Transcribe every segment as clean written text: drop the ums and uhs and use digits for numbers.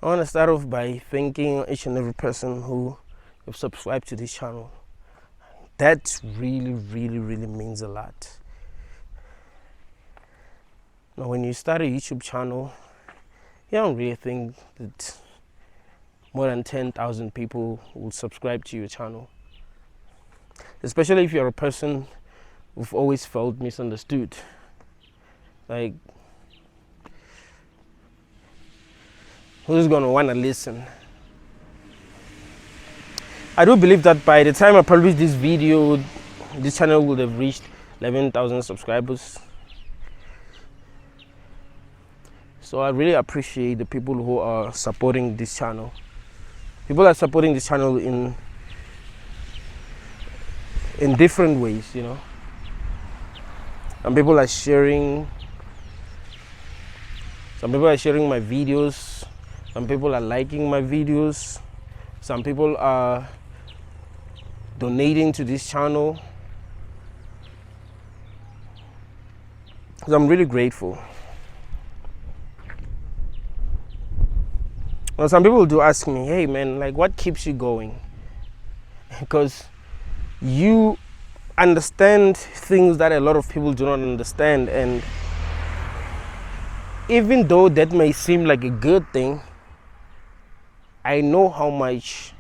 I want to start off by thanking each and every person who have subscribed to this channel. That really, really, really means a lot. Now, when you start a YouTube channel, you don't really think that more than 10,000 people will subscribe to your channel. Especially if you're a person who've always felt misunderstood. Like, who's gonna wanna listen? I do believe that by the time I publish this video, this channel would have reached 11,000 subscribers. So I really appreciate the people who are supporting this channel. People are supporting this channel in different ways, you know. Some people are sharing my videos. Some people are liking my videos. Some people are donating to this channel. So I'm really grateful. Now, some people do ask me, hey man, like what keeps you going? Because you understand things that a lot of people do not understand, and even though that may seem like a good thing, I know how much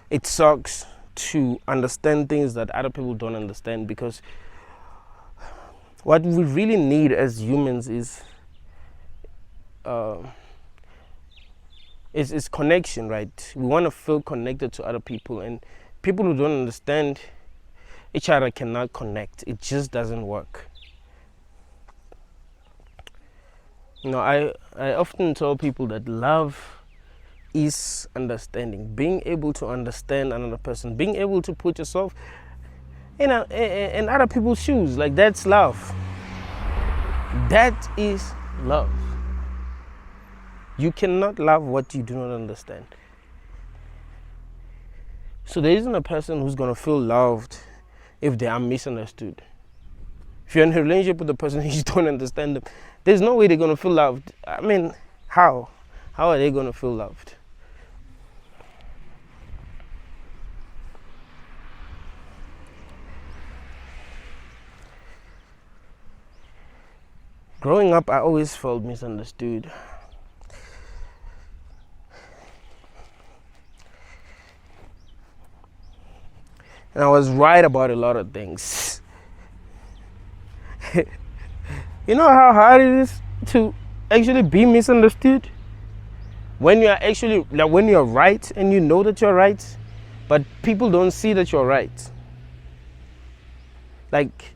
it sucks to understand things that other people don't understand, because what we really need as humans is connection, right? We want to feel connected to other people, and people who don't understand each other cannot connect. It just doesn't work. You know, I often tell people that love is understanding, being able to understand another person, being able to put yourself in other people's shoes. Like, that's love. That is love. You cannot love what you do not understand. So there isn't a person who's going to feel loved if they are misunderstood. If you're in a relationship with a person and you don't understand them, there's no way they're going to feel loved. I mean, how? How are they going to feel loved? Growing up, I always felt misunderstood. And I was right about a lot of things. You know how hard it is to actually be misunderstood? When you're actually, like, when you're right and you know that you're right, but people don't see that you're right. Like,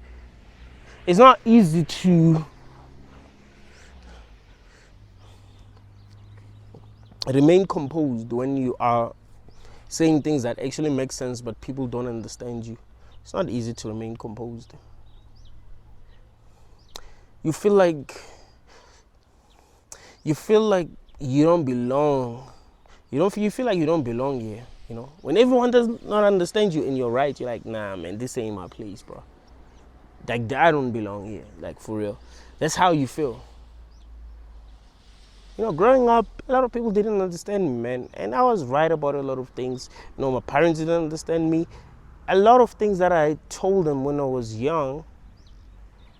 it's not easy to remain composed when you are saying things that actually make sense, but people don't understand you. It's not easy to remain composed. You feel like you don't belong. You feel like you don't belong here. You know, when everyone does not understand you and you're right, you're like, nah, man, this ain't my place, bro. Like, I don't belong here. Like, for real. That's how you feel. You know, growing up, a lot of people didn't understand me, man. And I was right about a lot of things. You know, my parents didn't understand me. A lot of things that I told them when I was young,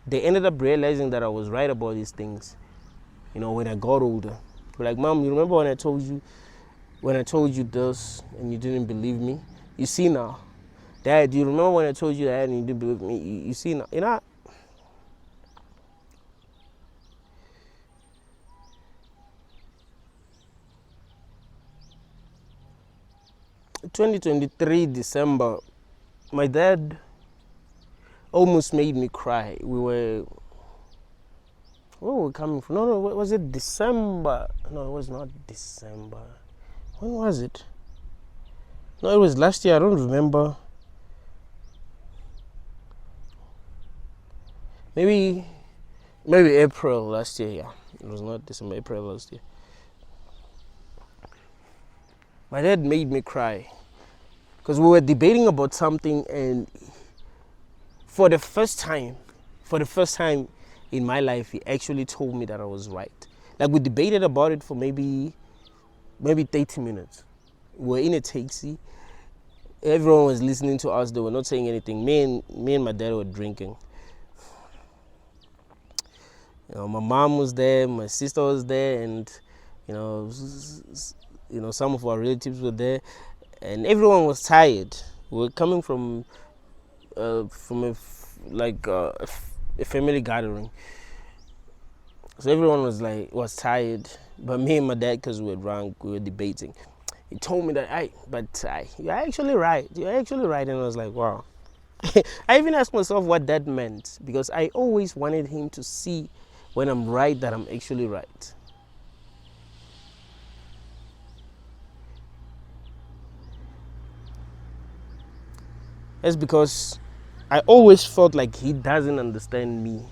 they ended up realizing that I was right about these things, you know, when I got older. They're like, Mom, you remember when I told you this and you didn't believe me? You see now. Dad, do you remember when I told you that and you didn't believe me? You see now. You know, 2023 December, my dad almost made me cry. Where were we coming from? No, was it December? No, it was not December. When was it? No, it was last year. I don't remember. Maybe April last year. Yeah, it was not December. April last year. My dad made me cry because we were debating about something, and for the first time in my life, he actually told me that I was right. Like we debated about it for maybe 30 minutes. We're in a taxi. Everyone was listening to us. They were not saying anything. Me and my dad were drinking. My mom was there, my sister was there, and some of our relatives were there, and everyone was tired. We were coming from a family gathering, so everyone was tired. But me and my dad, because we were drunk, we were debating. He told me that, you're actually right. You're actually right, and I was like, wow. I even asked myself what that meant, because I always wanted him to see when I'm right that I'm actually right. That's because I always felt like he doesn't understand me.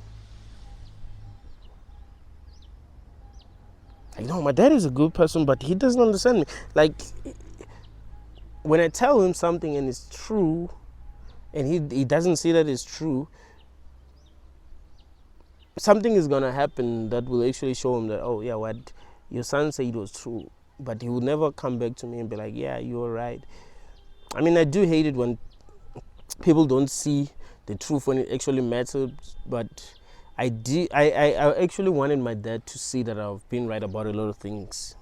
My dad is a good person, but he doesn't understand me. Like, when I tell him something and it's true, and he doesn't see that it's true, something is gonna happen that will actually show him that, oh yeah, what your son said was true. But he will never come back to me and be like, yeah, you're right. I mean, I do hate it when people don't see the truth when it actually matters, but I actually wanted my dad to see that I've been right about a lot of things.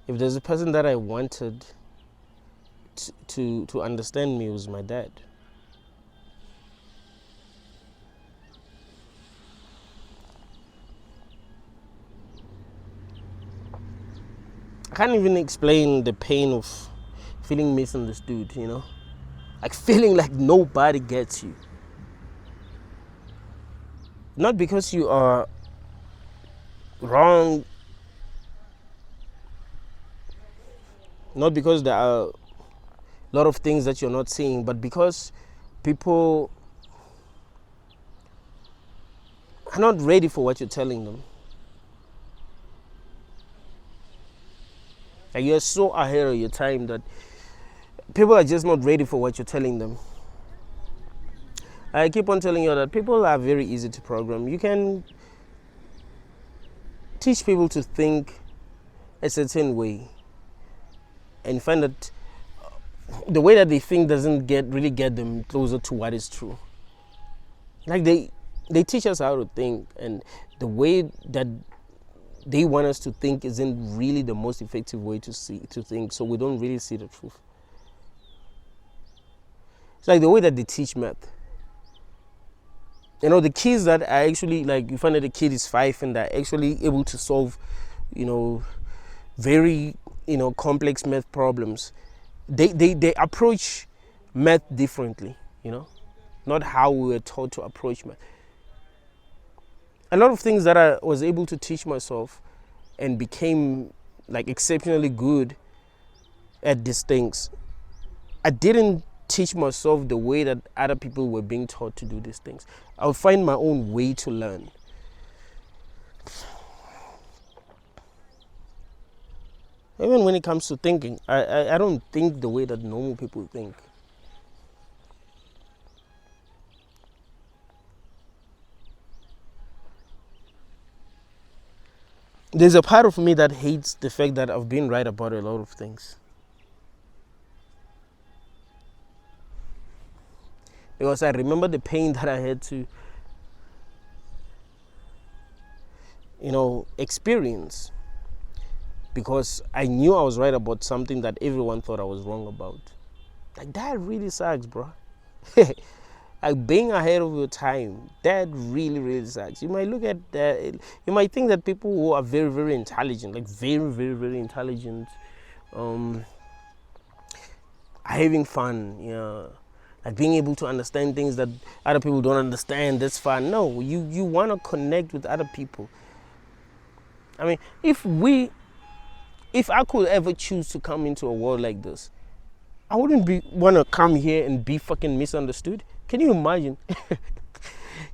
If there's a person that I wanted to understand me, it was my dad. I can't even explain the pain of feeling misunderstood, like feeling like nobody gets you. Not because you are wrong, not because there are a lot of things that you're not seeing, but because people are not ready for what you're telling them. Like, you're so ahead of your time that people are just not ready for what you're telling them. I keep on telling you that people are very easy to program. You can teach people to think a certain way, and find that the way that they think doesn't really get them closer to what is true. Like, they teach us how to think, and the way that they want us to think isn't really the most effective way to think, so we don't really see the truth. It's like the way that they teach math. The kids that are actually, like, you find that the kid is 5 and they're actually able to solve, very, complex math problems. They approach math differently, not how we were taught to approach math. A lot of things that I was able to teach myself and became like exceptionally good at these things, I didn't teach myself the way that other people were being taught to do these things. I'll find my own way to learn. Even when it comes to thinking, I don't think the way that normal people think. There's a part of me that hates the fact that I've been right about a lot of things. Because I remember the pain that I had to, experience. Because I knew I was right about something that everyone thought I was wrong about. Like, that really sucks, bro. Like, being ahead of your time, that really, really sucks. You might look at that, you might think that people who are very, very intelligent, like very, very, very intelligent, are having fun, like being able to understand things that other people don't understand. That's fun. No, you want to connect with other people. I mean, if I could ever choose to come into a world like this, I wouldn't want to come here and be fucking misunderstood. Can you imagine?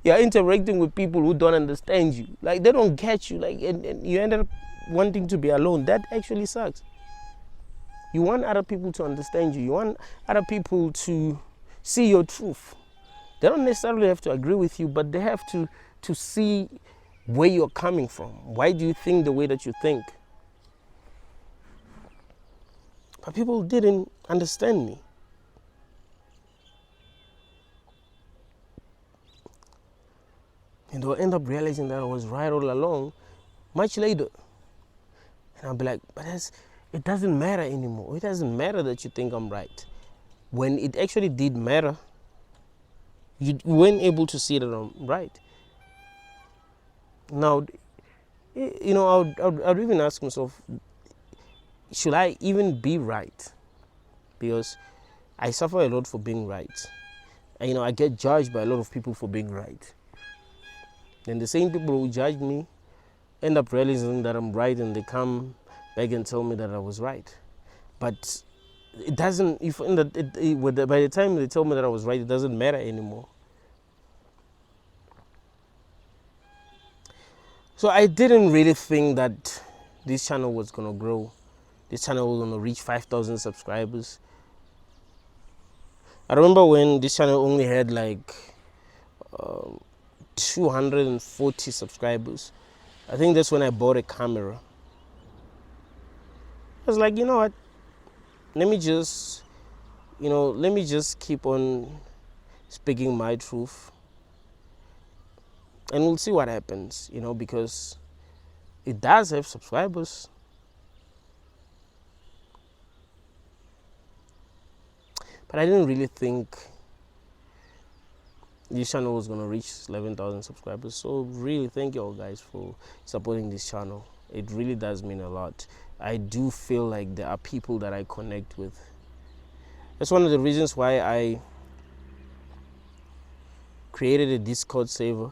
You're interacting with people who don't understand you. Like, they don't get you. Like, and you end up wanting to be alone. That actually sucks. You want other people to understand you. You want other people to see your truth. They don't necessarily have to agree with you, but they have to see where you're coming from. Why do you think the way that you think? But people didn't understand me. And they'll end up realizing that I was right all along much later. And I'll be like, but it doesn't matter anymore. It doesn't matter that you think I'm right. When it actually did matter, you weren't able to see that I'm right. Now, I'd even ask myself, should I even be right? Because I suffer a lot for being right. And, I get judged by a lot of people for being right. And the same people who judge me end up realizing that I'm right, and they come back and tell me that I was right. But it doesn't, by the time they tell me that I was right, it doesn't matter anymore. So I didn't really think that this channel was going to grow. This channel was going to reach 5,000 subscribers. I remember when this channel only had like 240 subscribers. I think that's when I bought a camera. I was like, you know what? Let me just keep on speaking my truth. And we'll see what happens, because it does have subscribers. But I didn't really think this channel was going to reach 11,000 subscribers. So really, thank you all guys for supporting this channel. It really does mean a lot. I do feel like there are people that I connect with. That's one of the reasons why I created a Discord server.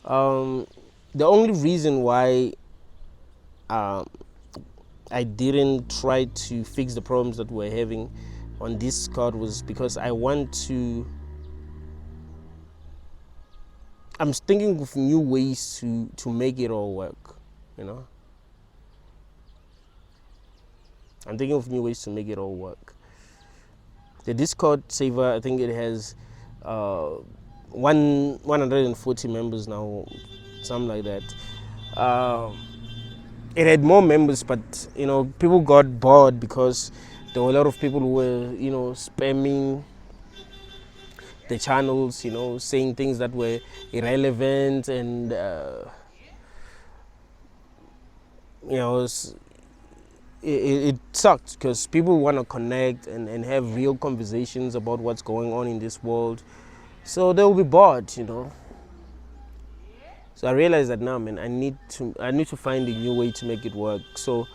The only reason why I didn't try to fix the problems that we're having on Discord was because I'm thinking of new ways to make it all work, I'm thinking of new ways to make it all work. The Discord server, I think it has 140 members now, something like that. It had more members, but people got bored because there were a lot of people who were spamming the channels, saying things that were irrelevant, and it sucked because people want to connect and have real conversations about what's going on in this world. So they'll be bored, So I realized that now, man, I need to find a new way to make it work. So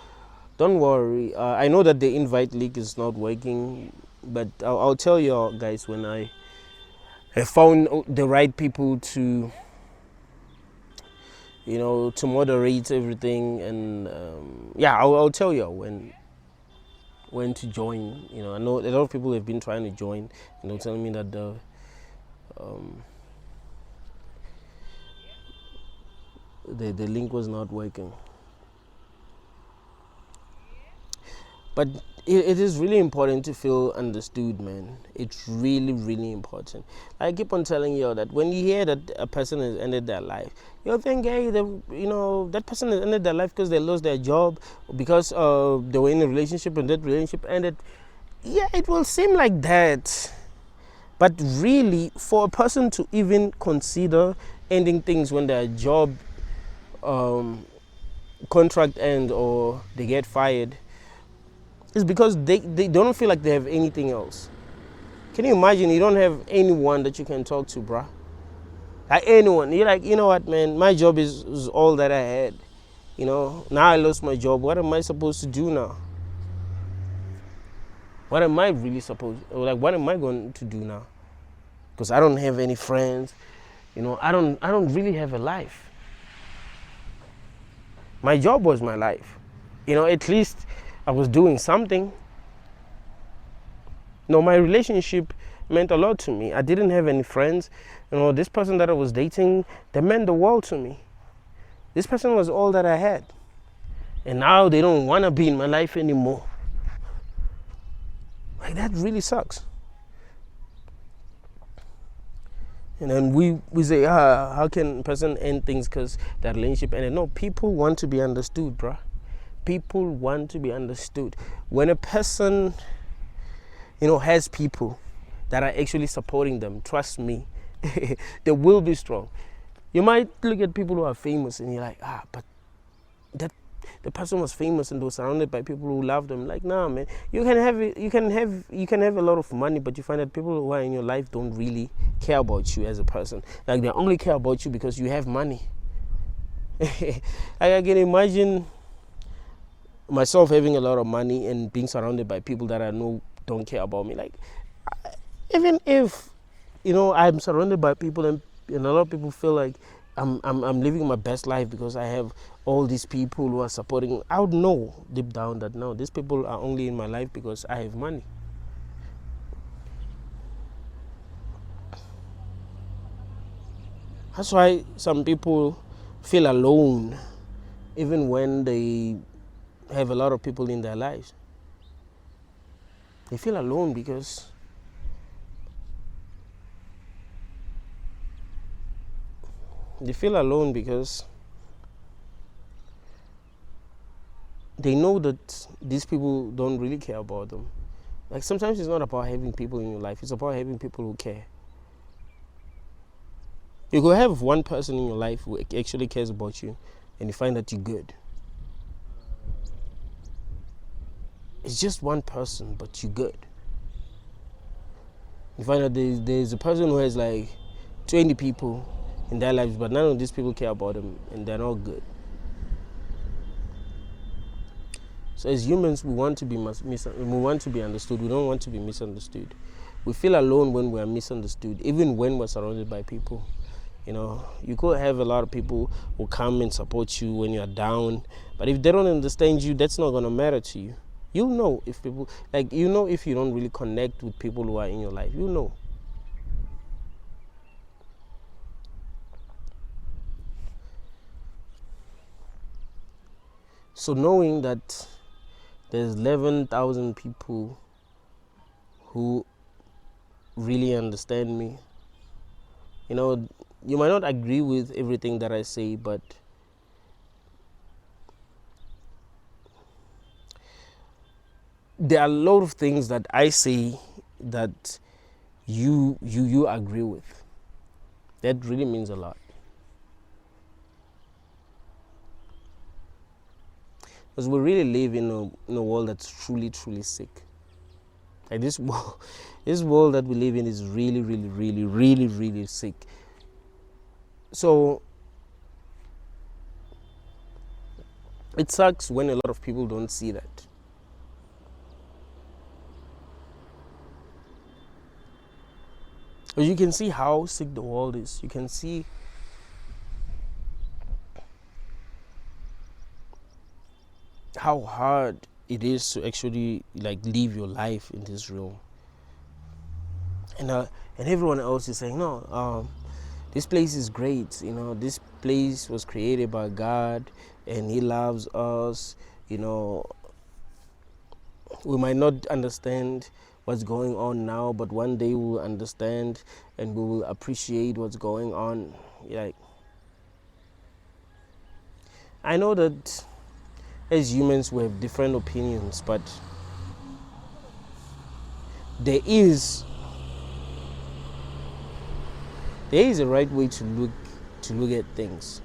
don't worry. I know that the invite link is not working, but I'll tell you guys when I have found the right people to to moderate everything, and I'll tell you when to join. I know a lot of people have been trying to join, and they're telling me that the link was not working. But it is really important to feel understood, man. It's really, really important. I keep on telling you that when you hear that a person has ended their life, you'll think, hey, that person has ended their life because they lost their job, or because they were in a relationship and that relationship ended. Yeah, it will seem like that. But really, for a person to even consider ending things when their job contract ends or they get fired, is because they don't feel like they have anything else. Can you imagine you don't have anyone that you can talk to, bruh? Like anyone. You're like, you know what, man, my job is all that I had. Now I lost my job. What am I supposed to do now? What am I really what am I going to do now? Because I don't have any friends. I don't really have a life. My job was my life. At least I was doing something. My relationship meant a lot to me. I didn't have any friends. This person that I was dating, they meant the world to me. This person was all that I had. And now they don't want to be in my life anymore. Like, that really sucks. And then we say, how can a person end things because that relationship ended? No, people want to be understood, bruh. People want to be understood. When a person, has people that are actually supporting them, trust me, they will be strong. You might look at people who are famous and you're like, but that the person was famous and they were surrounded by people who love them. Like, nah, man, you can have a lot of money, but you find that people who are in your life don't really care about you as a person. Like, they only care about you because you have money. Like, I can imagine myself having a lot of money and being surrounded by people that I know don't care about me. Like, even if I'm surrounded by people and a lot of people feel like I'm living my best life because I have all these people who are supporting. I would know deep down that no, these people are only in my life because I have money. That's why some people feel alone even when they have a lot of people in their lives. They feel alone because they know that these people don't really care about them. Like, sometimes it's not about having people in your life, it's about having people who care. You could have one person in your life who actually cares about you and you find that you're good. It's just one person, but you're good. You find that there's a person who has like 20 people in their lives, but none of these people care about them and they're not good. So as humans, we want to be understood. We don't want to be misunderstood. We feel alone when we are misunderstood, even when we're surrounded by people. You could have a lot of people who come and support you when you're down, but if they don't understand you, that's not going to matter to you. You'll know if people, if you don't really connect with people who are in your life, you'll know. So knowing that there's 11,000 people who really understand me, you might not agree with everything that I say, but there are a lot of things that I say that you agree with. That really means a lot. Because we really live in a world that's truly, truly sick. Like, this world that we live in is really, really, really, really, really sick. So it sucks when a lot of people don't see that. But you can see how sick the world is. You can see how hard it is to actually live your life in this realm. And everyone else is saying, no, this place is great. This place was created by God and He loves us. We might not understand what's going on now, but one day we will understand and we will appreciate what's going on. I know that as humans we have different opinions, but there is a right way to look at things.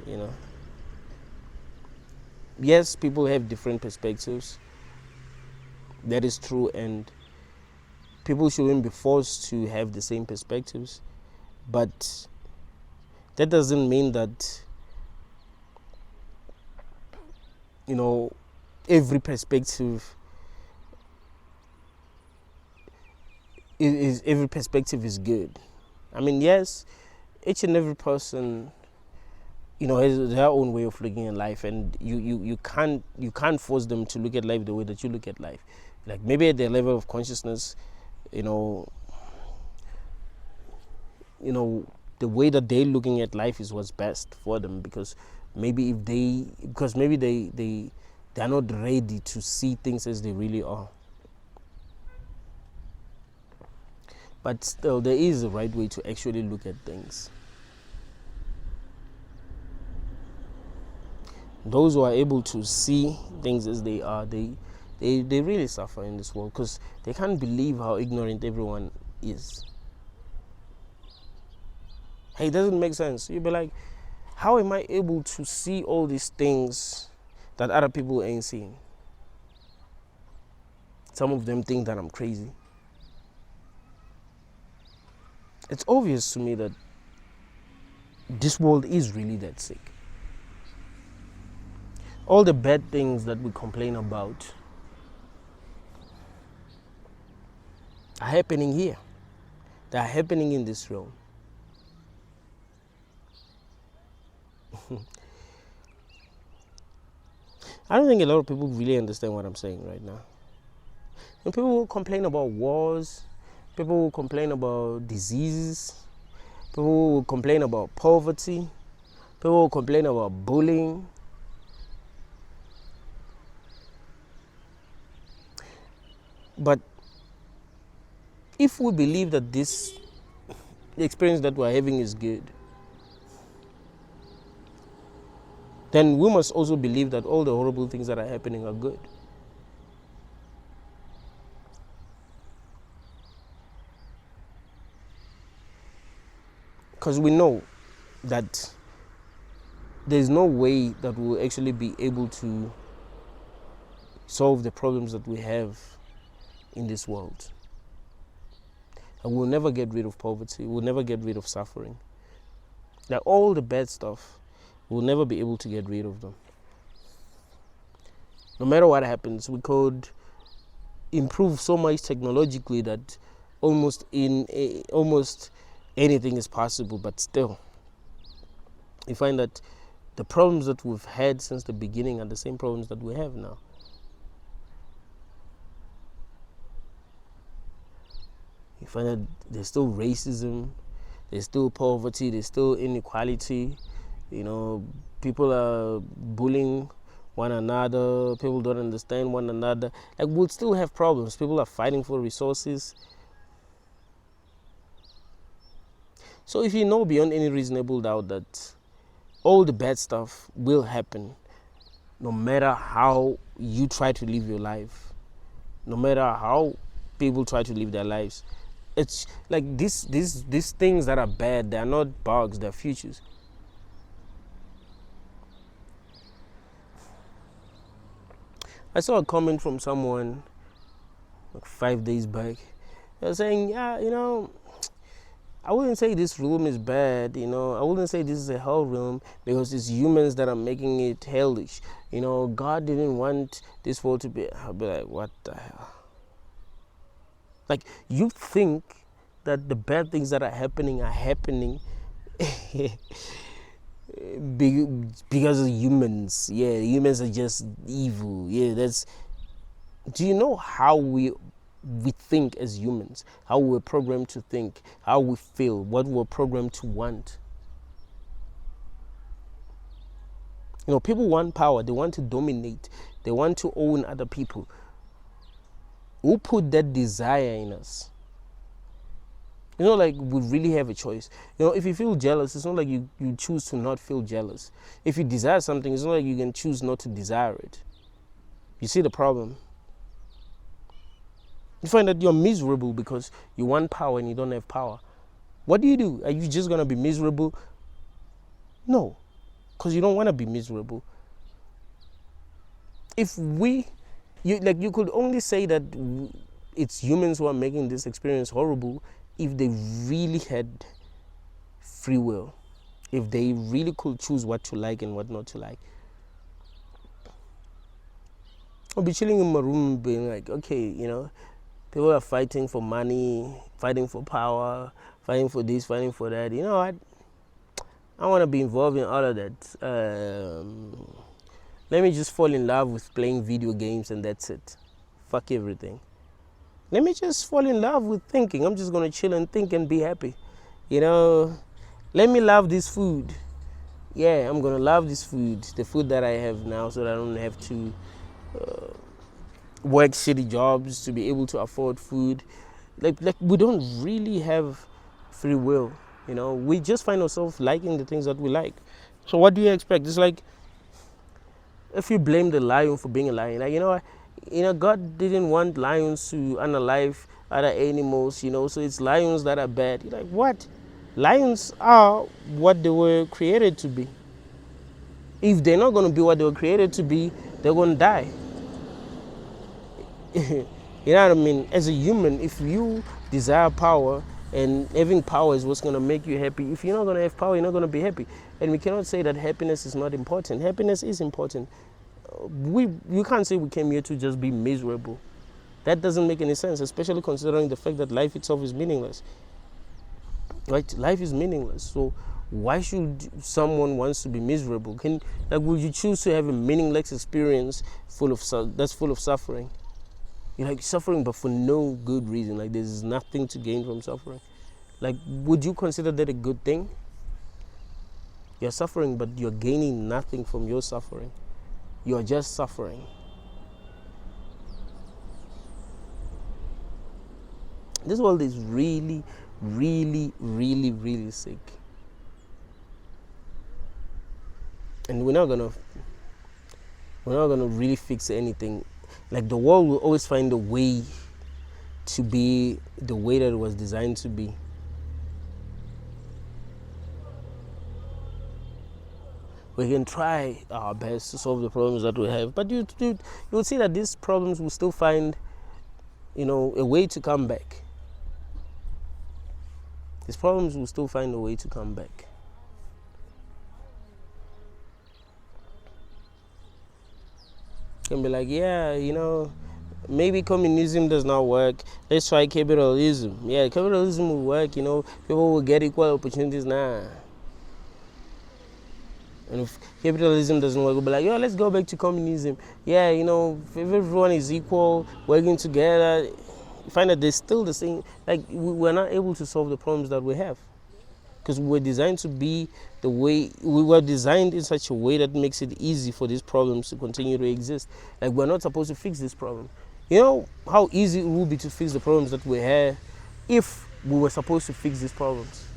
Yes, people have different perspectives. That is true, and people shouldn't be forced to have the same perspectives, but that doesn't mean that every perspective is good. I mean, yes, each and every person has their own way of looking at life, and you can't force them to look at life the way that you look at life. Like, maybe at their level of consciousness, the way that they're looking at life is what's best for them, because maybe they're not ready to see things as they really are. But still, there is a right way to actually look at things. Those who are able to see things as they are, they really suffer in this world because they can't believe how ignorant everyone is. Hey, it doesn't make sense. You'll be like, how am I able to see all these things that other people ain't seeing? Some of them think that I'm crazy. It's obvious to me that this world is really that sick. All the bad things that we complain about are happening here. They are happening in this realm. I don't think a lot of people really understand what I'm saying right now. And people will complain about wars, people will complain about diseases, people will complain about poverty, people will complain about bullying. But if we believe that the experience that we're having is good, then we must also believe that all the horrible things that are happening are good. Because we know that there's no way that we'll actually be able to solve the problems that we have in this world. And we'll never get rid of poverty, we'll never get rid of suffering. Like all the bad stuff, we'll never be able to get rid of them. No matter what happens, we could improve so much technologically that almost anything is possible, but still, you find that the problems that we've had since the beginning are the same problems that we have now. You find that there's still racism, there's still poverty, there's still inequality. You know, people are bullying one another, people don't understand one another. Like, we'll still have problems. People are fighting for resources. So if you know beyond any reasonable doubt that all the bad stuff will happen, no matter how you try to live your life, no matter how people try to live their lives, it's like these things that are bad, they're not bugs, they're futures. I saw a comment from someone like 5 days back. They're saying, yeah, you know, I wouldn't say this room is bad, you know, I wouldn't say this is a hell room because it's humans that are making it hellish. You know, God didn't want this world to be. I'll be like, what the hell? Like, you think that the bad things that are happening because of humans. Yeah, humans are just evil. Yeah, that's. Do you know how we think as humans? How we're programmed to think, how we feel, what we're programmed to want. You know, people want power. They want to dominate. They want to own other people. Who put that desire in us? You know, like, we really have a choice. You know, if you feel jealous, it's not like you choose to not feel jealous. If you desire something, it's not like you can choose not to desire it. You see the problem? You find that you're miserable because you want power and you don't have power. What do? Are you just going to be miserable? No, because you don't want to be miserable. If you could only say that it's humans who are making this experience horrible if they really had free will, if they really could choose what to like and what not to like. I'll be chilling in my room being like, okay, you know, people are fighting for money, fighting for power, fighting for this, fighting for that. You know what? I want to be involved in all of that. Let me just fall in love with playing video games and that's it. Fuck everything. Let me just fall in love with thinking. I'm just going to chill and think and be happy. You know, let me love this food. Yeah, I'm going to love this food. The food that I have now, so that I don't have to work shitty jobs to be able to afford food. Like we don't really have free will. We just find ourselves liking the things that we like. So what do you expect? It's like if you blame the lion for being a lion, like God didn't want lions to unalive other animals, so it's lions that are bad. You're like, what? Lions are what they were created to be. If they're not going to be what they were created to be, they're going to die. You know what I mean? As a human, if you desire power and having power is what's going to make you happy, if you're not going to have power, you're not going to be happy. And we cannot say that happiness is not important. Happiness is important. You can't say we came here to just be miserable. That doesn't make any sense, especially considering the fact that life itself is meaningless. Right? Life is meaningless. So why should someone wants to be miserable? Would you choose to have a meaningless experience that's full of suffering? You're like suffering, but for no good reason. Like there's nothing to gain from suffering. Like, would you consider that a good thing? You're suffering, but you're gaining nothing from your suffering. You're just suffering. This world is really, really, really, really sick. And we're not gonna really fix anything. Like the world will always find a way to be the way that it was designed to be. We can try our best to solve the problems that we have, but you'll see that these problems will still find, a way to come back. These problems will still find a way to come back. Can be like, yeah, maybe communism does not work. Let's try capitalism. Yeah, capitalism will work. People will get equal opportunities now. And if capitalism doesn't work, we'll be like, let's go back to communism. Yeah, if everyone is equal, working together, you find that they're still the same. Like, we're not able to solve the problems that we have. Because we're designed to be we were designed in such a way that makes it easy for these problems to continue to exist. Like, we're not supposed to fix this problem. You know how easy it would be to fix the problems that we have if we were supposed to fix these problems.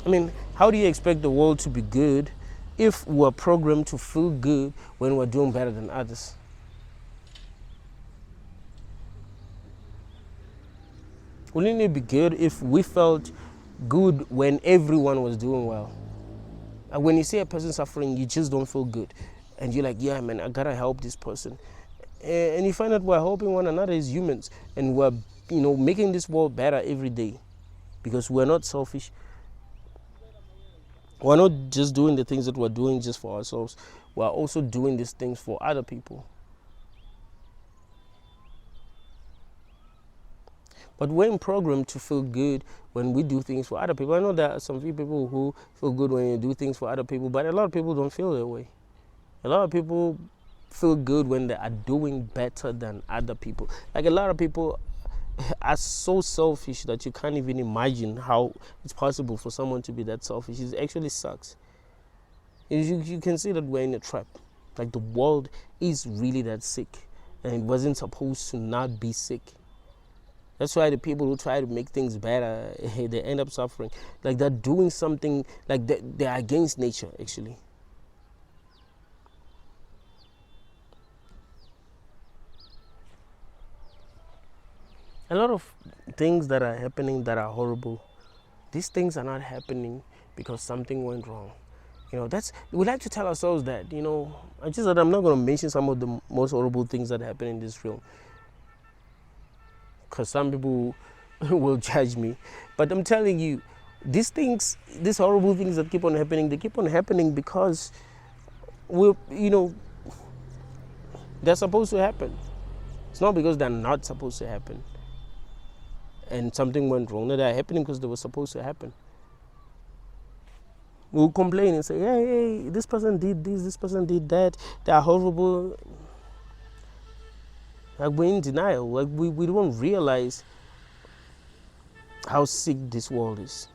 I mean, how do you expect the world to be good if we're programmed to feel good when we're doing better than others? Wouldn't it be good if we felt good when everyone was doing well? And when you see a person suffering, you just don't feel good. And you're like, yeah, man, I gotta help this person. And you find that we're helping one another as humans. And we're, making this world better every day. Because we're not selfish. We're not just doing the things that we're doing just for ourselves. We're also doing these things for other people. But we're programmed to feel good when we do things for other people. I know there are some few people who feel good when you do things for other people, but a lot of people don't feel that way. A lot of people feel good when they are doing better than other people. Like, a lot of people are so selfish that you can't even imagine how it's possible for someone to be that selfish. It actually sucks. You can see that we're in a trap. Like, the world is really that sick, and it wasn't supposed to not be sick. That's why the people who try to make things better, they end up suffering. Like, they're doing something, like they're against nature, actually. A lot of things that are happening that are horrible, these things are not happening because something went wrong. We like to tell ourselves that, I just that I'm not going to mention some of the most horrible things that happen in this realm, because some people will judge me. But I'm telling you, these horrible things that keep on happening, they keep on happening because they're supposed to happen. It's not because they're not supposed to happen and something went wrong. No, they're happening because they were supposed to happen. We'll complain and say, hey, this person did this, this person did that, they are horrible. Like, we're in denial. Like, we don't realize how sick this world is.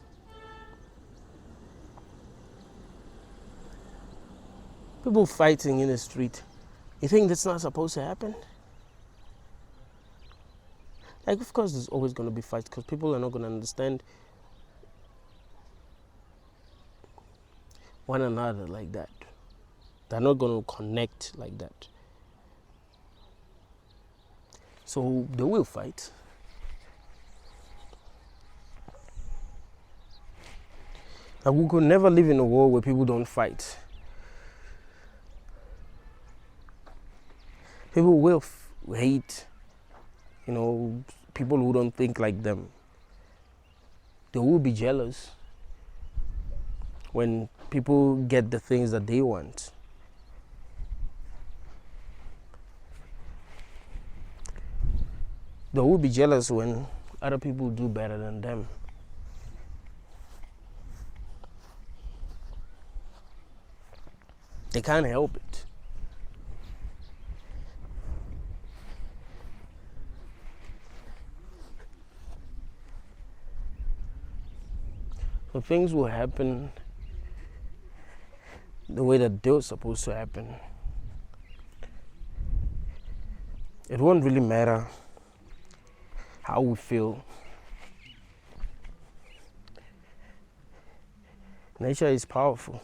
People fighting in the street. You think that's not supposed to happen? Like, of course, there's always going to be fights because people are not going to understand one another like that. They're not going to connect like that. So they will fight. Like, we could never live in a world where people don't fight. People will hate, people who don't think like them. They will be jealous when people get the things that they want. They will be jealous when other people do better than them. They can't help it. So things will happen the way that they're supposed to happen. It won't really matter how we feel. Nature is powerful.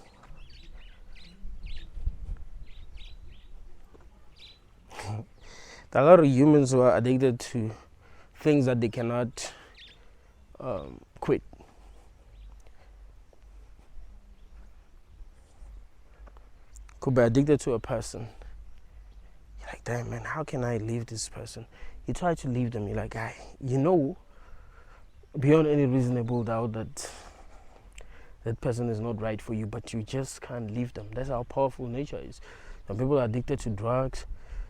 There are a lot of humans who are addicted to things that they cannot quit. Could be addicted to a person. You're like, damn man, how can I leave this person? You try to leave them, you're like, beyond any reasonable doubt that person is not right for you, but you just can't leave them. That's how powerful nature is. Some people are addicted to drugs.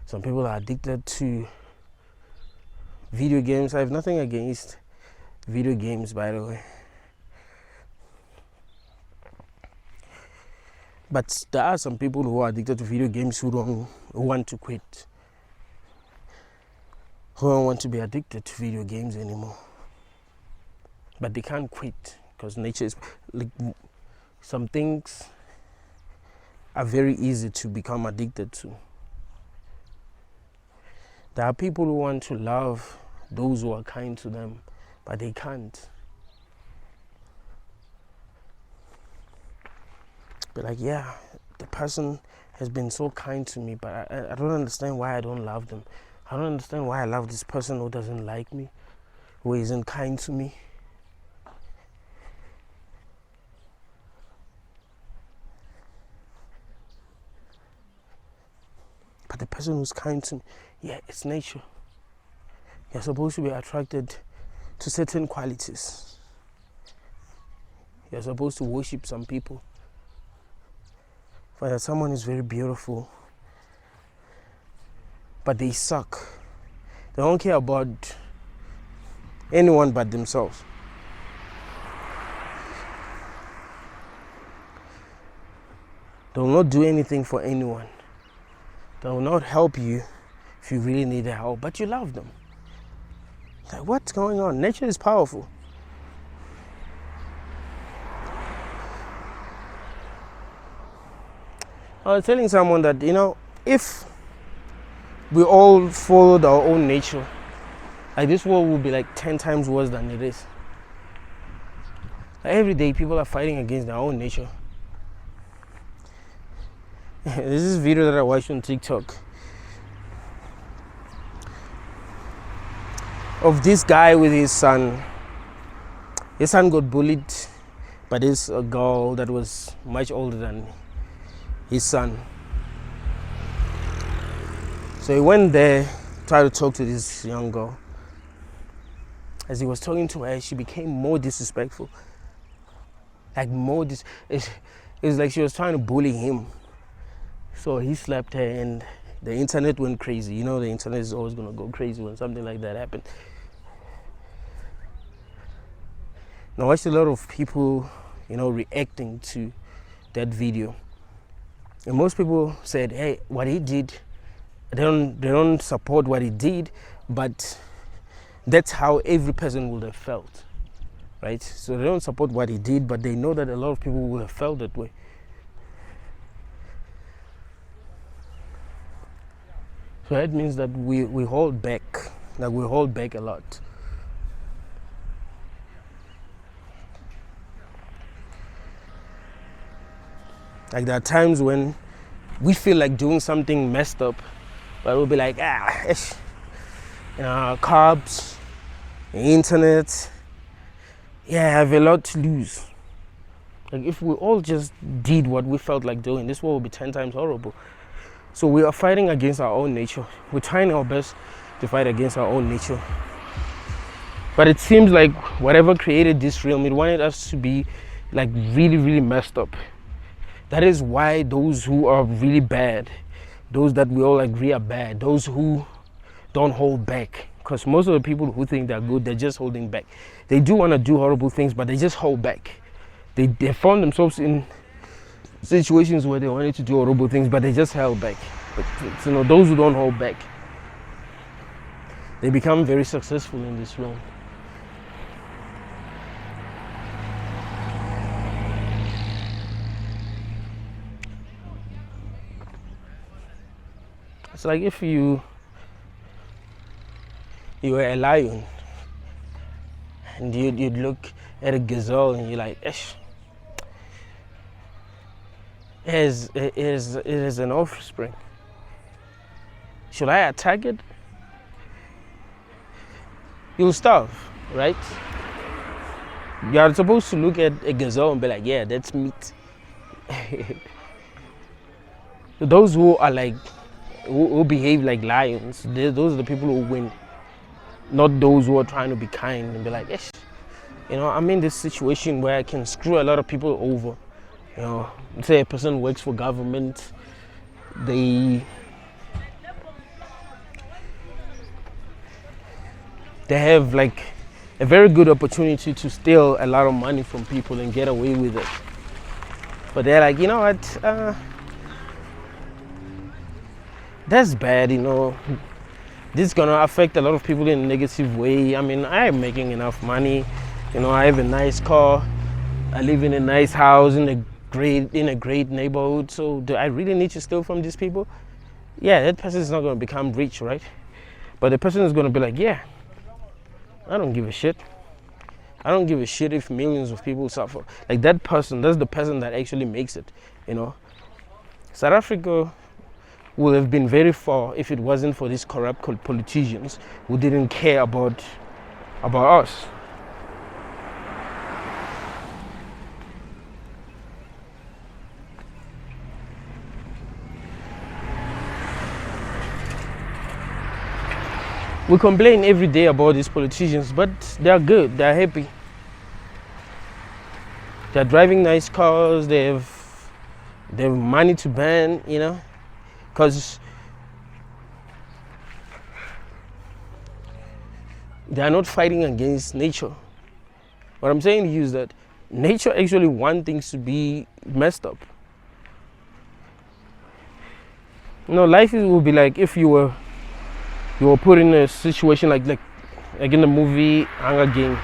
Some people are addicted to video games. I have nothing against video games, by the way. But there are some people who are addicted to video games who want to quit. Who don't want to be addicted to video games anymore. But they can't quit because nature is like, some things are very easy to become addicted to. There are people who want to love those who are kind to them, but they can't. Be like, yeah, the person has been so kind to me, but I don't understand why I don't love them. I don't understand why I love this person who doesn't like me, who isn't kind to me. But the person who's kind to me, yeah, it's nature. You're supposed to be attracted to certain qualities. You're supposed to worship some people. For that someone is very beautiful, but they suck. They don't care about anyone but themselves. They will not do anything for anyone. They will not help you if you really need their help, but you love them. Like, what's going on? Nature is powerful. I was telling someone that, if we all followed our own nature, like, this world would be like 10 times worse than it is. Like, every day people are fighting against their own nature. There's this video that I watched on TikTok of this guy with his son. His son got bullied by this girl that was much older than his son. So he went there, tried to talk to this young girl. As he was talking to her, she became more disrespectful. Like, it was like she was trying to bully him. So he slapped her and the internet went crazy. The internet is always going to go crazy when something like that happens. Now, I watched a lot of people, reacting to that video. And most people said, hey, what he did, they don't support what he did, but that's how every person would have felt, right? So they don't support what he did, but they know that a lot of people would have felt that way. So that means that we hold back, like we hold back a lot. Like there are times when we feel like doing something messed up, but we'll be like, carbs, internet, yeah, I have a lot to lose. Like if we all just did what we felt like doing, this world would be 10 times horrible. So we are fighting against our own nature. We're trying our best to fight against our own nature. But it seems like whatever created this realm, it wanted us to be like really, really messed up. That is why those who are really bad, those that we all agree are bad, those who don't hold back, because most of the people who think they're good, they're just holding back. They do want to do horrible things, but they just hold back. They found themselves in situations where they wanted to do horrible things, but they just held back. But those who don't hold back, they become very successful in this realm. It's like if you were a lion and you'd look at a gazelle and you're like, it is an offspring. Should I attack it? You'll starve, right? You're supposed to look at a gazelle and be like, yeah, that's meat. Those who are like, who behave like lions, those are the people who win. Not those who are trying to be kind and be like, I'm in this situation where I can screw a lot of people over. Say a person works for government, they have like a very good opportunity to steal a lot of money from people and get away with it. But they're like, you know what, that's bad, this is gonna affect a lot of people in a negative way. I mean, I am making enough money, I have a nice car, I live in a nice house in a great neighborhood, so do I really need to steal from these people? Yeah, that person is not gonna become rich, right? But the person is gonna be like, yeah, I don't give a shit. I don't give a shit if millions of people suffer. Like that person, that's the person that actually makes it, South Africa would have been very far if it wasn't for these corrupt politicians who didn't care about us. We complain every day about these politicians, but they're good, they're happy. They're driving nice cars, they have money to burn, because they are not fighting against nature. What I'm saying to you is that nature actually wants things to be messed up. Life will be like if you were put in a situation like in the movie Hunger Games.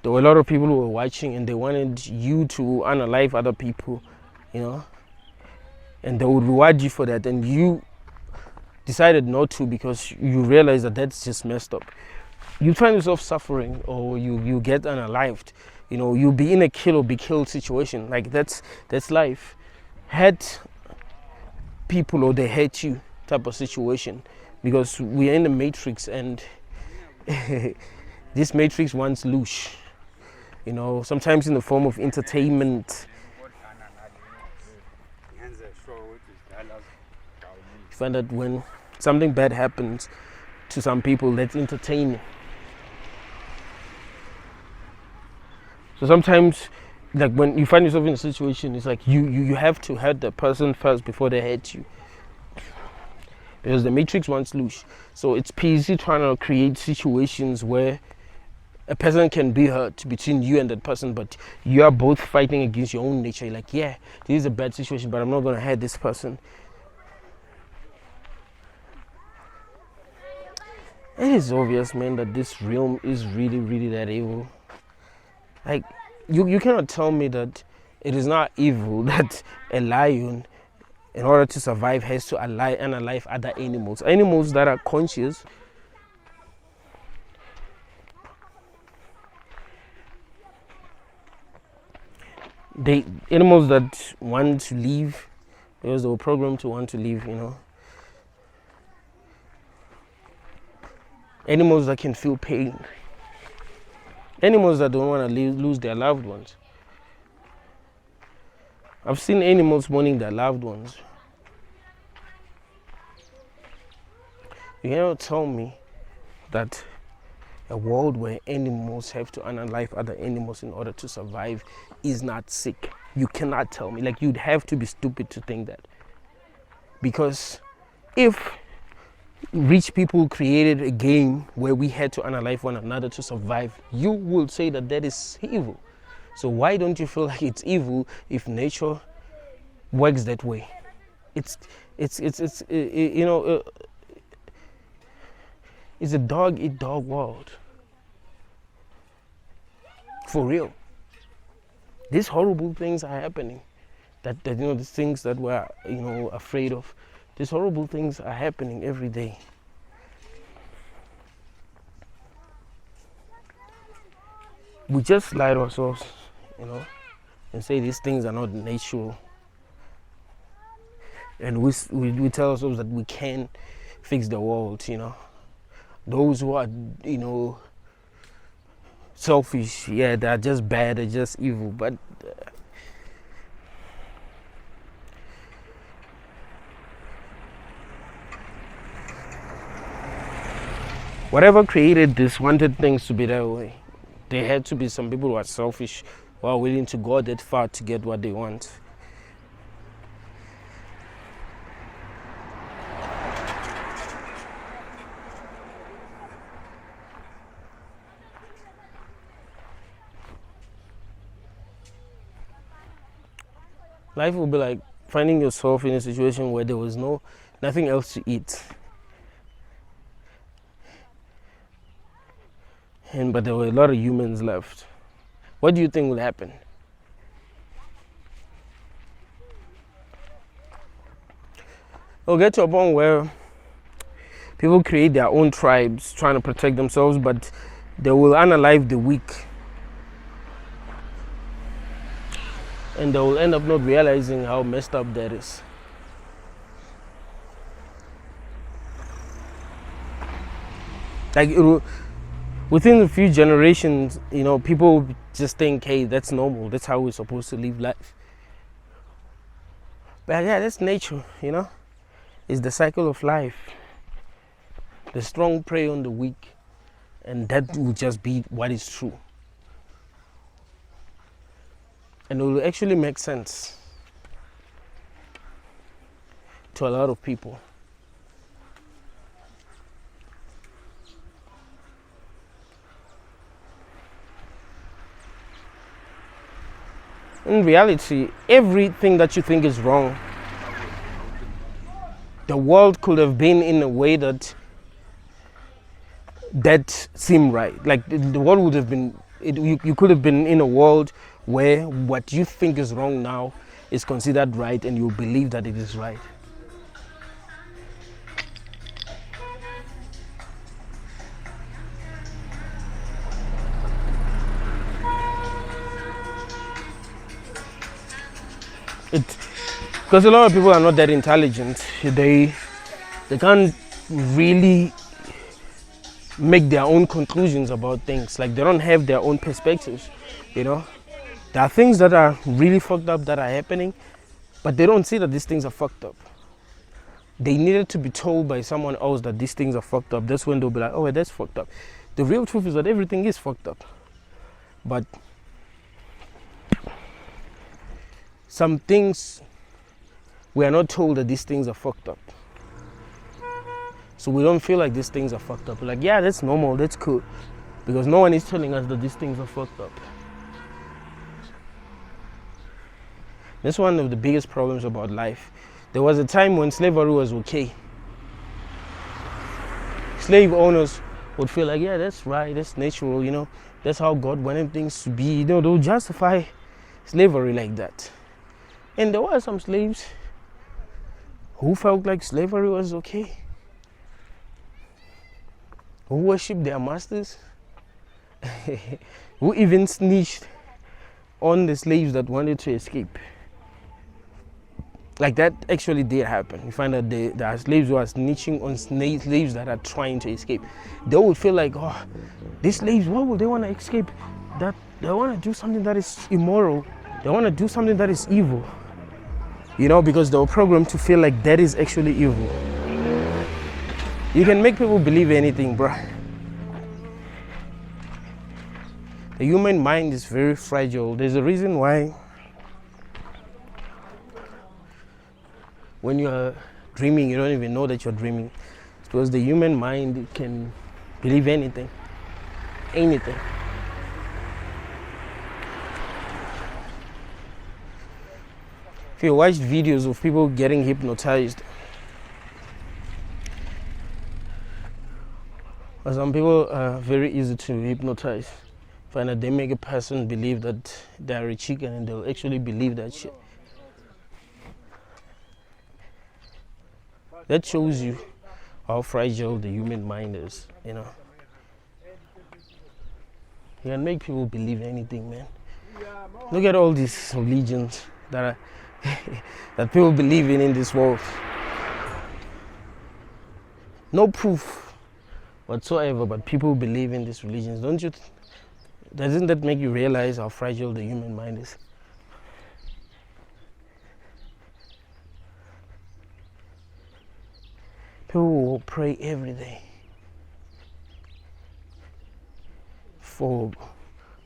There were a lot of people who were watching and they wanted you to unalive other people, and they would reward you for that, and you decided not to because you realize that that's just messed up. You find yourself suffering, or you get unalived. You'll be in a kill or be killed situation. Like that's life. Hate people or they hate you type of situation, because we are in the matrix and this matrix wants loose. Sometimes in the form of entertainment. You find that when something bad happens to some people, that's entertaining. So sometimes, like when you find yourself in a situation, it's like you have to hurt the person first before they hurt you, because the matrix wants loose. So it's easy trying to create situations where a person can be hurt between you and that person, but you are both fighting against your own nature. You're like, yeah, this is a bad situation, but I'm not going to hurt this person. It is obvious, man, that this realm is really, really that evil. Like, you cannot tell me that It is not evil that a lion, in order to survive, has to unalive other animals. Animals that are conscious, animals that want to live, because they were programmed to want to live, Animals that can feel pain. Animals that don't want to lose their loved ones. I've seen animals mourning their loved ones. You cannot tell me that a world where animals have to unalive other animals in order to survive is not sick. You cannot tell me. Like, you'd have to be stupid to think that. Because if rich people created a game where we had to unalive one another to survive, you will say that that is evil. So why don't you feel like it's evil if nature works that way? It's a dog-eat-dog world. For real. These horrible things are happening. That these things that we're afraid of. These horrible things are happening every day. We just lie to ourselves, and say these things are not natural. And we tell ourselves that we can fix the world, Those who are, selfish, they're just bad, they're just evil. But whatever created this wanted things to be that way. There had to be some people who are selfish, who are willing to go that far to get what they want. Life will be like finding yourself in a situation where there was nothing else to eat. But there were a lot of humans left. What do you think will happen? It'll get to a point where people create their own tribes trying to protect themselves, but they will unalive the weak. And they will end up not realizing how messed up that is. Like, within a few generations, people just think, hey, that's normal. That's how we're supposed to live life. But that's nature, It's the cycle of life. The strong prey on the weak, and that will just be what is true. And it will actually make sense to a lot of people. In reality, everything that you think is wrong, the world could have been in a way that seemed right. Like, the world would have been, you could have been in a world where what you think is wrong now is considered right, and you believe that it is right. Because a lot of people are not that intelligent. They can't really make their own conclusions about things. Like, they don't have their own perspectives, There are things that are really fucked up that are happening, but they don't see that these things are fucked up. They needed to be told by someone else that these things are fucked up. That's when they'll be like, oh, that's fucked up. The real truth is that everything is fucked up. But some things, we are not told that these things are fucked up. So we don't feel like these things are fucked up. We're like, yeah, that's normal, that's cool. Because no one is telling us that these things are fucked up. That's one of the biggest problems about life. There was a time when slavery was okay. Slave owners would feel like, yeah, that's right, that's natural, That's how God wanted things to be. They'll justify slavery like that. And there were some slaves who felt like slavery was okay, who worshipped their masters, who even snitched on the slaves that wanted to escape. Like that actually did happen. You find that there are slaves who are snitching on slaves that are trying to escape. They would feel like, oh, these slaves, why would they want to escape? That they want to do something that is immoral. They want to do something that is evil. You know, because they were programmed to feel like that is actually evil. You can make people believe anything, bro. The human mind is very fragile. There's a reason why when you're dreaming, you don't even know that you're dreaming. It's because the human mind can believe anything. Anything. If you watch videos of people getting hypnotized, some people are very easy to hypnotize. Find that they make a person believe that they're a chicken and they'll actually believe that shit. That shows you how fragile the human mind is, you know. You can make people believe anything, man. Look at all these religions that are that people believe in this world. No proof whatsoever, but people believe in these religions. Doesn't that make you realize how fragile the human mind is? People will pray every day for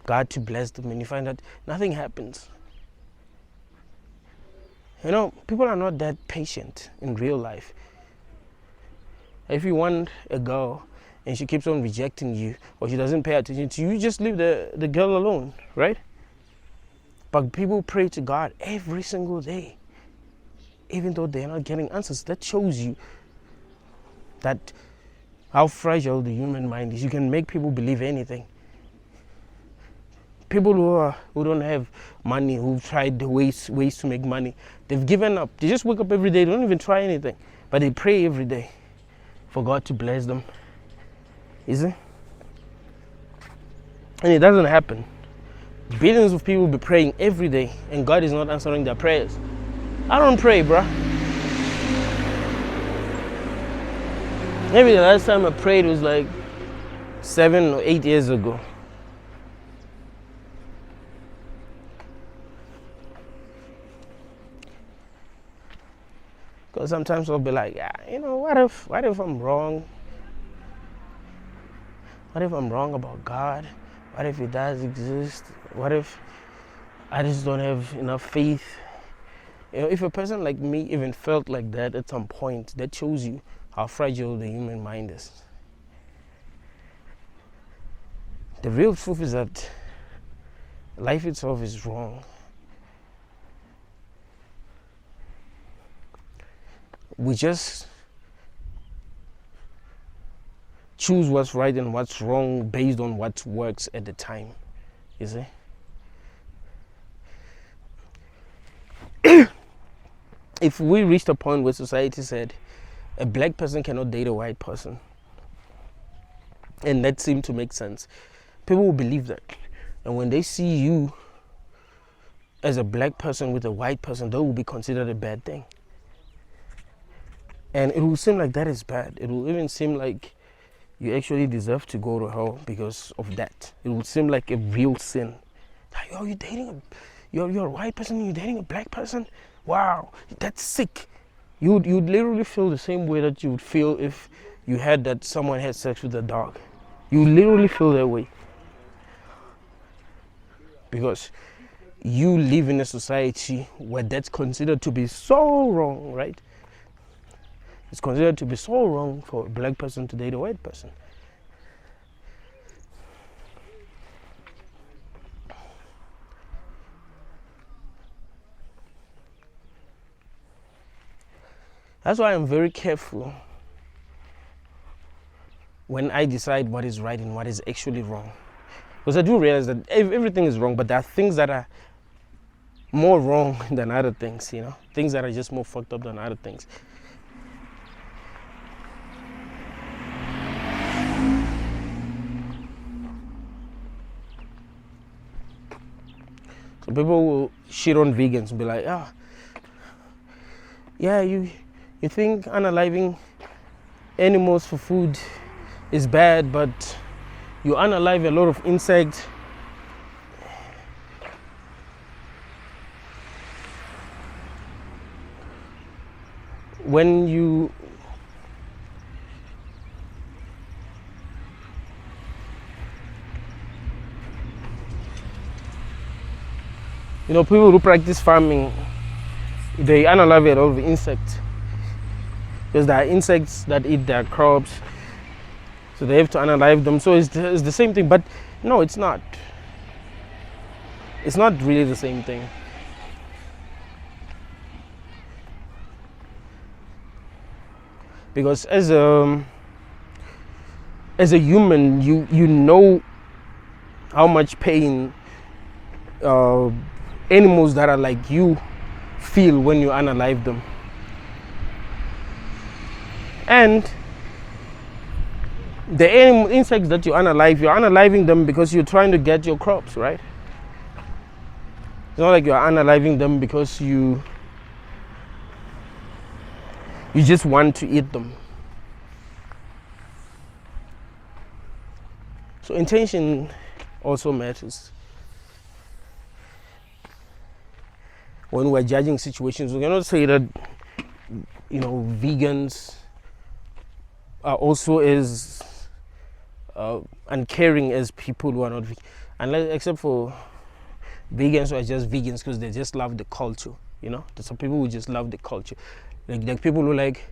God to bless them, and you find that nothing happens. You know, people are not that patient in real life. If you want a girl and she keeps on rejecting you, or she doesn't pay attention to you, you just leave the girl alone, right? But people pray to God every single day, even though they're not getting answers. That shows you that how fragile the human mind is. You can make people believe anything. People who don't have money, who've tried the ways to make money, they've given up. They just wake up every day, they don't even try anything, but they pray every day for God to bless them. You see? And it doesn't happen. Billions of people be praying every day and God is not answering their prayers. I don't pray, bruh. Maybe the last time I prayed was like 7 or 8 years ago. Because sometimes I'll be like, yeah, you know, what if I'm wrong? What if I'm wrong about God? What if He does exist? What if I just don't have enough faith? You know, if a person like me even felt like that at some point, that shows you how fragile the human mind is. The real truth is that life itself is wrong. We just choose what's right and what's wrong based on what works at the time, you see? If we reached a point where society said a black person cannot date a white person, and that seemed to make sense, people will believe that. And when they see you as a black person with a white person, that will be considered a bad thing. And it will seem like that is bad. It will even seem like you actually deserve to go to hell because of that. It will seem like a real sin. Like, oh, you're a white person, you're dating a black person? Wow, that's sick. You'd literally feel the same way that you would feel if you had that someone had sex with a dog. You literally feel that way. Because you live in a society where that's considered to be so wrong, right? It's considered to be so wrong for a black person to date a white person. That's why I'm very careful when I decide what is right and what is actually wrong. Because I do realize that everything is wrong, but there are things that are more wrong than other things, things that are just more fucked up than other things. So people will shit on vegans and be like, yeah, you think unaliving animals for food is bad, but you unalive a lot of insects. When people who practice farming, they unalive a lot of insects because there are insects that eat their crops, so they have to unalive them. So it's the same thing, but no, it's not. It's not really the same thing. Because as a human, you know how much pain animals that are like you feel when you unalive them. And the insects that you unalive, you're unaliving them because you're trying to get your crops, right? It's not like you're unaliving them because you just want to eat them. So intention also matters. When we're judging situations, we cannot say that vegans are also as uncaring as people who are not vegan, except for vegans who are just vegans because they just love the culture. There's some people who just love the culture, like people who like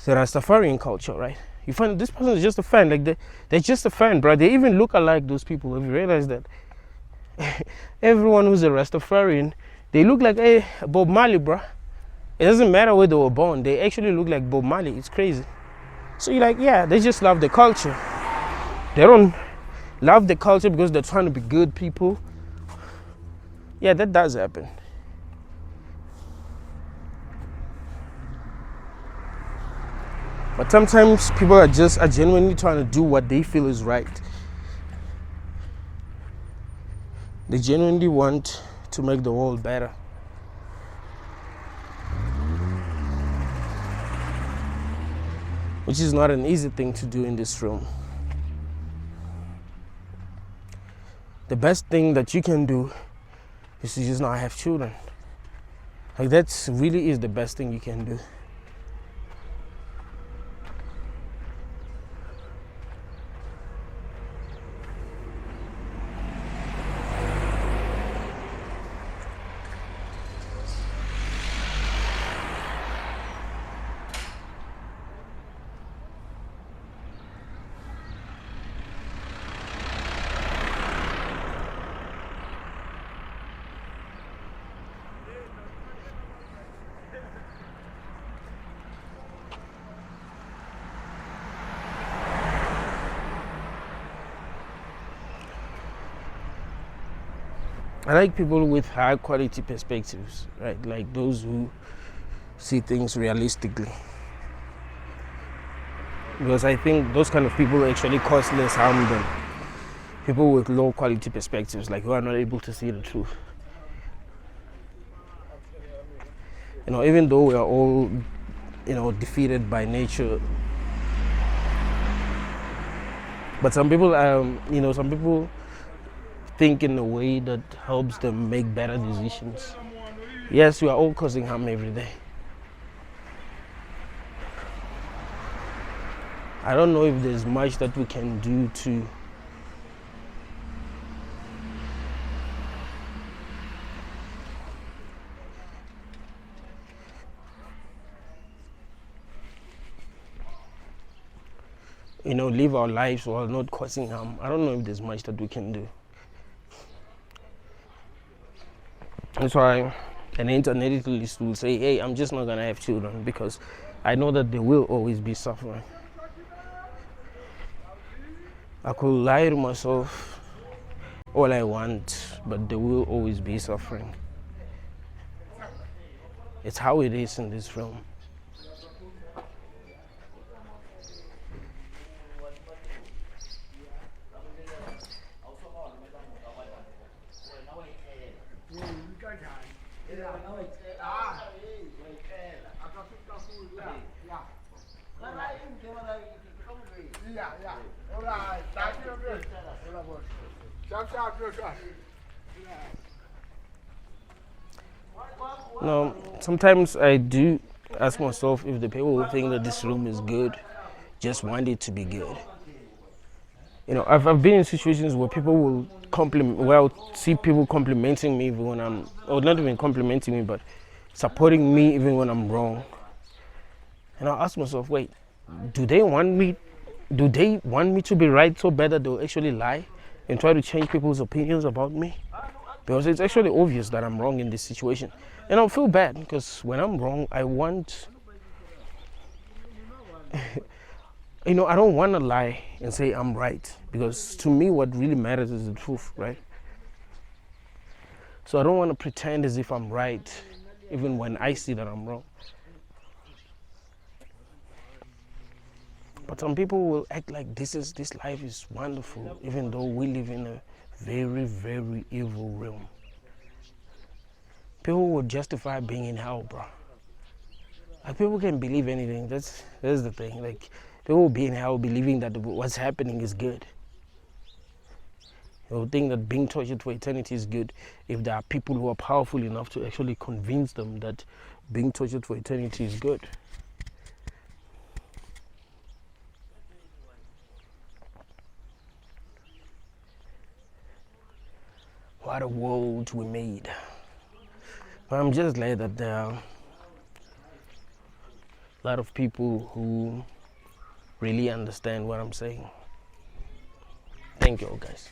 the Rastafarian culture, right? You find this person is just a fan, they're just a fan, bro. They even look alike, those people. Have you realized that? Everyone who's a Rastafarian, they look like Bob Marley, bro. It doesn't matter where they were born, they actually look like Bob Marley. It's crazy. So you're like, yeah, they just love the culture. They don't love the culture because they're trying to be good people. Yeah, that does happen. But sometimes people are genuinely trying to do what they feel is right. They genuinely want to make the world better. Which is not an easy thing to do in this room. The best thing that you can do is to just not have children. That really is the best thing you can do. I like people with high quality perspectives, right? Like those who see things realistically. Because I think those kind of people actually cause less harm than people with low quality perspectives, like who are not able to see the truth. Even though we are all, defeated by nature, but some people, some people think in a way that helps them make better decisions. Yes, we are all causing harm every day. I don't know if there's much that we can do to live our lives while not causing harm. I don't know if there's much that we can do. That's why an internationalist will say, hey, I'm just not going to have children because I know that they will always be suffering. I could lie to myself all I want, but there will always be suffering. It's how it is in this film. Now, sometimes I do ask myself if the people who think that this room is good just want it to be good. You know, I've been in situations where people will see people complimenting me even when I'm, or not even complimenting me, but supporting me even when I'm wrong. And I ask myself, wait, do they want me to be right so bad that they'll actually lie and try to change people's opinions about me? Because it's actually obvious that I'm wrong in this situation. And I'll feel bad because when I'm wrong, I want, I don't want to lie and say I'm right. Because to me, what really matters is the truth, right? So I don't want to pretend as if I'm right, even when I see that I'm wrong. But some people will act like this life is wonderful, even though we live in a very, very evil realm. People will justify being in hell, bro. Like, people can believe anything. That's the thing. Like, people will be in hell believing that what's happening is good. They'll think that being tortured for eternity is good if there are people who are powerful enough to actually convince them that being tortured for eternity is good. What a world we made. But I'm just glad that there are a lot of people who really understand what I'm saying. Thank you all, guys.